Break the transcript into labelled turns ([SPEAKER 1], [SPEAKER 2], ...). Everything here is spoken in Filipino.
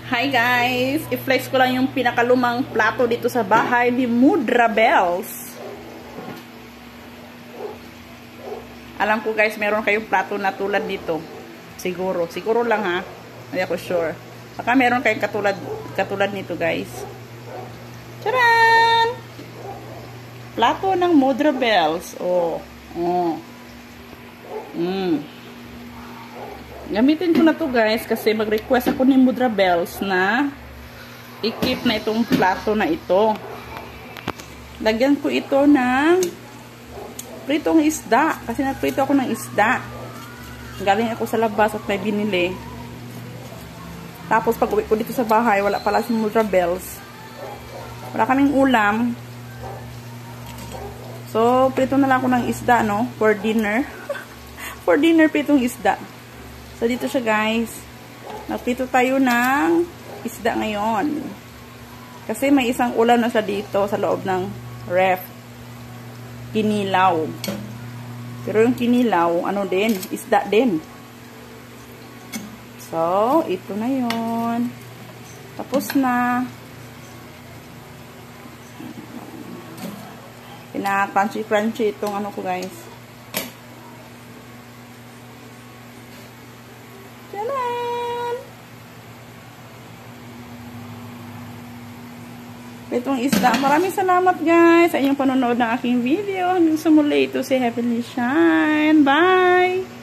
[SPEAKER 1] Hi guys! I-flex ko lang yung pinakalumang plato dito sa bahay ni Mudra Bells. Alam ko guys, meron kayong plato na tulad dito. Siguro lang ha. Hindi ako sure. Baka meron kayong katulad nito guys. Charan! Plato ng Mudra Bells. Gamitin ko na to guys kasi mag-request ako ni Mudra Bells na i-keep na itong plato na ito. Lagyan ko ito ng pritong isda kasi nagprito ako ng isda. Galing ako sa labas at may binili. Tapos pag uwi ko dito sa bahay, wala pala si Mudra Bells. Wala kaming ulam. So, prito na lang ako ng isda, no? For dinner. For dinner, pritong isda. So, dito siya guys. Nagprito tayo ng isda ngayon. Kasi may isang ulam na siya dito sa loob ng ref. Kinilaw. Pero yung kinilaw, ano din? Isda din. So, ito na yon. Tapos na. Pina-crunchy itong ano ko guys. Itong isda. Maraming salamat guys sa inyong panonood ng aking video. Hanggang sa muli, ito si Heavenly Shine. Bye!